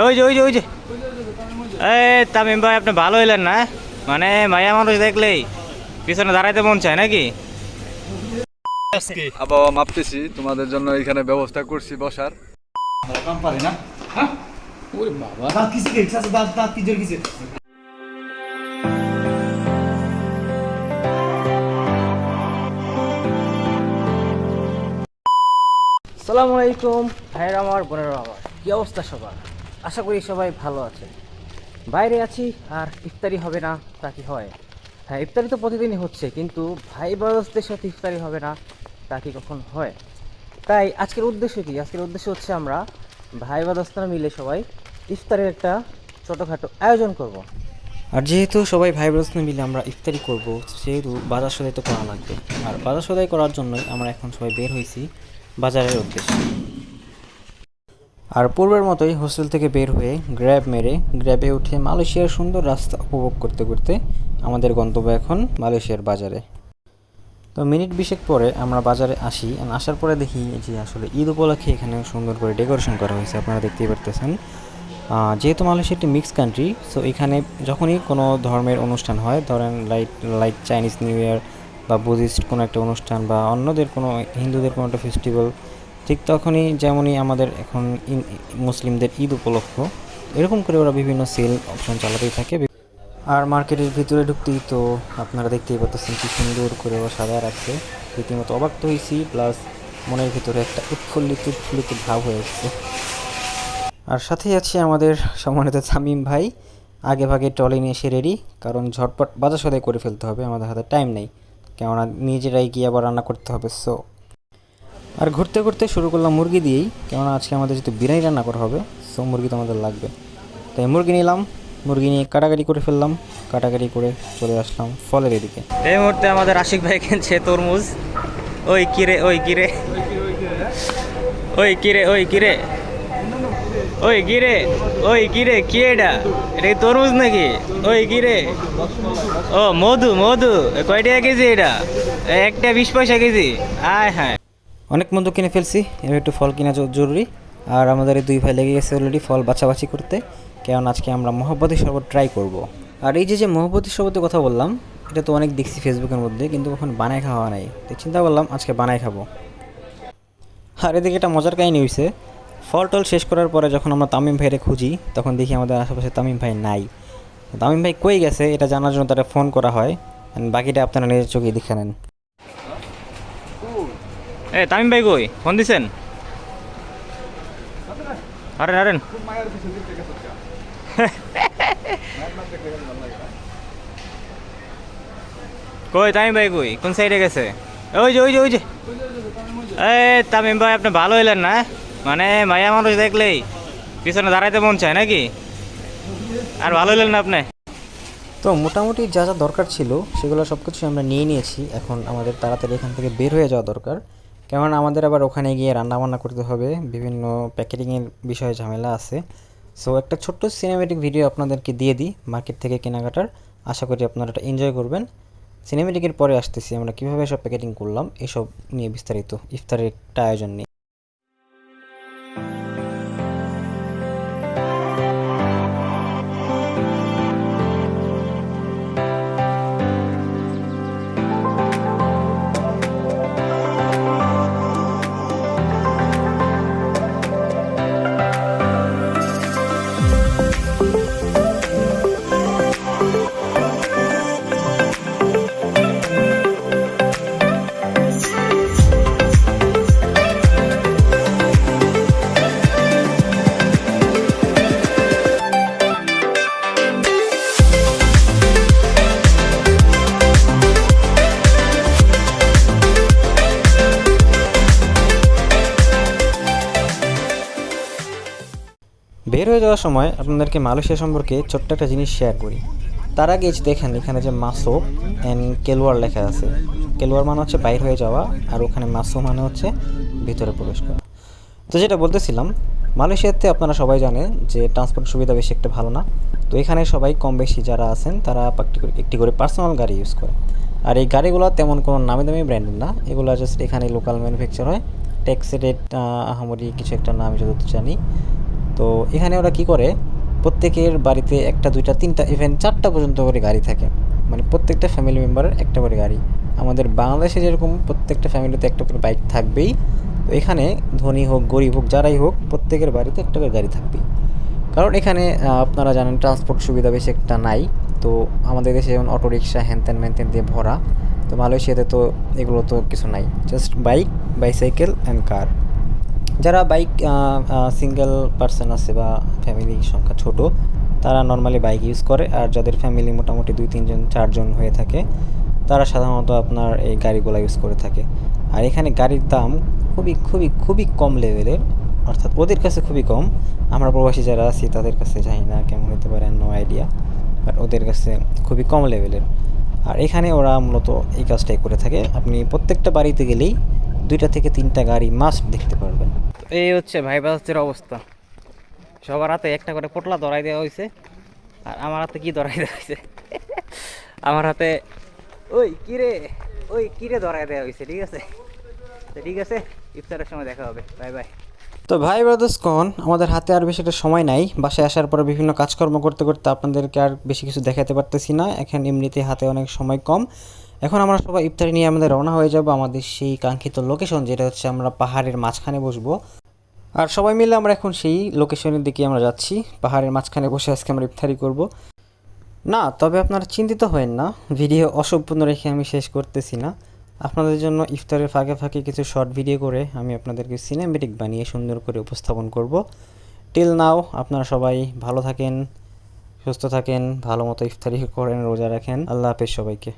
ওই যে তামিম ভাই, আপনি ভালো হইলেন না? মানে মায়া মানুষ দেখলেই পিছনে দাঁড়াইতে মন চায় নাকি? আবহাওয়া মাপতেছি, তোমাদের জন্য এখানে ব্যবস্থা করছি বসার। কাম পারে না। হ্যাঁ ওরে বাবা, দাঁত কিসে গেছে? আচ্ছা দাঁত দাঁত কি জোর কিসে? আসসালামু আলাইকুম ভাইয়ের আমার, বোনের আমার, কী অবস্থা সবার? আশা করি সবাই ভালো আছে। বাইরে আছি আর ইফতারি হবে না তা কি হয়? হ্যাঁ, ইফতারি তো প্রতিদিনই হচ্ছে, কিন্তু ভাই বরজদের সাথে ইফতারি হবে না তা কি কখন হয়? তাই আজকের উদ্দেশ্য কি? আজকের উদ্দেশ্য হচ্ছে আমরা ভাই বরজরা মিলে সবাই ইফতারের একটা ছোটোখাটো আয়োজন করব। আর যেহেতু সবাই ভাই ব্রাদার্স মিলে আমরা ইফতারি করব, সেহেতু বাজার সদাই তো করা লাগবে। আর বাজার সদাই করার জন্যই আমরা এখন সবাই বের হয়েছি বাজারের উদ্দেশ্যে। আর পূর্বের মতোই হোস্টেল থেকে বের হয়ে গ্র্যাব মেরে গ্র্যাবে উঠে মালয়েশিয়ার সুন্দর রাস্তা উপভোগ করতে করতে আমাদের গন্তব্য এখন মালয়েশিয়ার বাজারে। তো মিনিট 20 পরে আমরা বাজারে আসি। আসার পরে দেখি যে আসলে ঈদ উপলক্ষে এখানে সুন্দর করে ডেকোরেশন করা হয়েছে, আপনারা দেখতেই পারতেছেন। যেহেতু মালয়েশিয়া একটি মিক্স কান্ট্রি, সো এখানে যখনই কোনো ধর্মের অনুষ্ঠান হয়, ধরেন লাইক চাইনিজ নিউ ইয়ার বা বুদ্ধিস্ট কোনো একটা অনুষ্ঠান বা অন্যদের কোনো হিন্দুদের কোনো একটা ফেস্টিভ্যাল, ঠিক তখনই যেমনই আমাদের এখন মুসলিমদের ঈদ উপলক্ষ, এরকম করে ওরা বিভিন্ন সেল অপশন চালাতেই থাকে। আর মার্কেটের ভিতরে ঢুকতেই তো আপনারা দেখতেই পাচ্ছেন কি সুন্দর করে ওরা সাজায় রাখছে। রীতিমতো অবাক তো হয়েছি, প্লাস মনের ভিতরে একটা উৎফুল্লিত ভাব হয়ে এসছে। আর সাথেই আছে আমাদের সম্মানিত তামিম ভাই, আগে ভাগে ট্রলি নিয়ে এসে রেডি, কারণ ঝটপট বাজার সদাই করে ফেলতে হবে, আমাদের হাতে টাইম নেই, কেননা নিজেরাই গিয়ে আবার রান্না করতে হবে। সো আর ঘুরতে ঘুরতে শুরু করলাম মুরগি দিয়েই, কেননা আজকে আমাদের যেহেতু বিরিয়ানি রান্না করা হবে, সো মুরগি তো আমাদের লাগবে। তাই মুরগি নিলাম, মুরগি নিয়ে কাটাকাটি করে ফেললাম, কাটাকাটি করে চলে আসলাম ফলের এদিকে। এই মুহূর্তে আমাদের আশিক ভাই কিনছে তরমুজ। ওই কিরে ওই কিরে ওই কিরে ওই কিরে ওই কিরে ওই কিরে কি এটা? এটা কি তরমুজ নাকি? ওই কিরে, ও মধু মধু, কয় টাকা কেজি এটা? একটা 20 পয়সা কেজি। আয় হ্যাঁ, অনেক মধু কিনে ফেলছি, এবার একটু ফল কিনা জরুরি। আর আমাদের এই দুই ভাই লেগে গেছে অলরেডি ফল বাছাবাছি করতে, কারণ আজকে আমরা মহব্বতী শরবত ট্রাই করব। আর এই যে মহব্বতী শরবতের কথা বললাম, এটা তো অনেক দেখছি ফেসবুকের মধ্যে, কিন্তু কখন বানায় খাওয়া নাই, তো চিন্তা করলাম আজকে বানায় খাবো। আর এদিকে একটা মজার কাহিনী হয়েছে, ফল টল শেষ করার পরে যখন আমরা তামিম ভাইরে খুঁজি, তখন দেখি আমাদের আশেপাশে তামিম ভাই নাই। তামিম ভাই কই গেছে এটা জানার জন্য তারা ফোন করা হয়, বাকিটা আপনারা নিজের চোখে দেখে নেন। এ তামিম ভাই কই? ফোন দিছেন? আরেন আরেন, কই তামিম ভাই কই? কোন সাইডে গেছে? ওই যে এ তামিম ভাই, আপনি ভালো হইলেন না? মানে মায়া মানুষ দেখলেই পিছনে দাঁড়াইতে মন চায় নাকি? আর ভালো হইলেন না আপনি? তো মোটামুটি যা যা দরকার ছিল সেগুলো সব কিছু আমরা নিয়ে নিয়েছি। এখন আমাদের তাড়াতাড়ি এখান থেকে বের হয়ে যাওয়া দরকার, কেননা আমাদের আবার ওখানে গিয়ে রান্নাবান্না করতে হবে, বিভিন্ন প্যাকেটিংয়ের বিষয়ে ঝামেলা আছে। সো একটা ছোট্ট সিনেমেটিক ভিডিও আপনাদেরকে দিয়ে দিই মার্কেট থেকে কেনাকাটার, আশা করি আপনারা এটা এনজয় করবেন। সিনেমেটিকের পরে আসতেছি আমরা কীভাবে সব প্যাকেটিং করলাম এসব নিয়ে বিস্তারিত ইফতারের একটা আয়োজন নিয়ে। বের হয়ে যাওয়ার সময় আপনাদেরকে মালয়েশিয়া সম্পর্কে ছোট্ট একটা জিনিস শেয়ার করি। তার আগে দেখেন এখানে যে মাসো অ্যান্ড কেলোয়ার লেখা আছে। কেলোয়ার মানে হচ্ছে বাইর হয়ে যাওয়া, আর ওখানে মাসো মানে হচ্ছে ভিতরে প্রবেশ করা। তো যেটা বলতেছিলাম, মালয়েশিয়াতে আপনারা সবাই জানেন যে ট্রান্সপোর্ট সুবিধা বেশি একটা ভালো না। তো এখানে সবাই কম বেশি যারা আছেন তারা একটি করে পার্সোনাল গাড়ি ইউজ করে। আর এই গাড়িগুলো তেমন কোনো নামি দামি ব্র্যান্ডের না, এগুলো জাস্ট এখানে লোকাল ম্যানুফ্যাকচার হয়। ট্যাক্সি রেট আহামরি কিছু একটা নাম যতদূর জানি। তো এখানে ওরা কি করে, প্রত্যেকের বাড়িতে একটা দুইটা তিনটা ইভেন 4টা পর্যন্ত করে গাড়ি থাকে, মানে প্রত্যেকটা ফ্যামিলি মেম্বারের একটা করে গাড়ি। আমাদের বাংলাদেশে যেরকম প্রত্যেকটা ফ্যামিলিতে একটা করে বাইক থাকবেই, তো এখানে ধনী হোক গরিব হোক যারাই হোক প্রত্যেকের বাড়িতে একটা করে গাড়ি থাকবেই। কারণ এখানে আপনারা জানেন ট্রান্সপোর্ট সুবিধা বেশি একটা নাই। তো আমাদের দেশে যেমন অটোরিকশা হ্যানত্যান ম্যানত্যান দিয়ে ভরা, তো মালয়েশিয়াতে তো এগুলো তো কিছু নাই, জাস্ট বাইক, বাইসাইকেল অ্যান্ড কার। যারা বাইক সিঙ্গেল পার্সন আছে বা ফ্যামিলি সংখ্যা ছোট, তারা নর্মালি বাইক ইউজ করে, আর যাদের ফ্যামিলি মোটামুটি 2-3 জন 4 জন হয়ে থাকে, তারা সাধারণত আপনার এই গাড়িগুলো ইউজ করে থাকে। আর এখানে গাড়ির দাম খুবই খুবই খুবই কম লেভেলের, অর্থাৎ ওদের কাছে খুবই কম। আমরা প্রবাসী যারা আছি তাদের কাছে জানি না কেমন হতে পারে, নো আইডিয়া, বাট ওদের কাছে খুবই কম লেভেলের। আর এখানে ওরা মূলত এই কাজটাই করে থাকে। আপনি প্রত্যেকটা বাড়িতে গেলেই 2টা থেকে 3টা গাড়ি মাস্ট দেখতে পারবেন। এই হচ্ছে ভাই বাজাজের অবস্থা। সবার হাতে একটা করে পোটলা ধরাই দেওয়া হয়েছে, আর আমার হাতে কি ধরাই দেওয়া হয়েছে? আমার হাতে ওই কিরে ধরাই দেওয়া হয়েছে। ঠিক আছে, তো ঠিক আছে, ইফতারের সময় দেখা হবে। Bye bye. তো ভাই ব্রাদার্সগণ, আমাদের হাতে আর বেশি একটা সময় নাই। বাসায় আসার পরে বিভিন্ন কাজকর্ম করতে করতে আপনাদেরকে আর বেশি কিছু দেখাতে পারতেছি না, এখন এমনিতে হাতে অনেক সময় কম। এখন আমরা সবাই ইফতারি নিয়ে আমাদের রওনা হয়ে যাব আমাদের সেই কাঙ্ক্ষিত লোকেশন, যেটা হচ্ছে আমরা পাহাড়ের মাঝখানে বসবো। আর সবাই মিলে আমরা এখন সেই লোকেশনের দিকে আমরা যাচ্ছি। পাহাড়ের মাঝখানে বসে আজকে আমরা ইফতারি করব। না, তবে আপনারা চিন্তিত হবেন না, ভিডিও অসম্পূর্ণ রেখে আমি শেষ করতেছি না। আপনাদের জন্য ইফতারের ফাঁকে ফাঁকে কিছু শর্ট ভিডিও করে আমি আপনাদেরকে সিনেমেটিক বানিয়ে সুন্দর করে উপস্থাপন করব। টিল নাও আপনারা সবাই ভালো থাকেন, সুস্থ থাকেন, ভালো মতো ইফতারি করেন, রোজা রাখেন। আল্লাহ হাফেজ সবাইকে।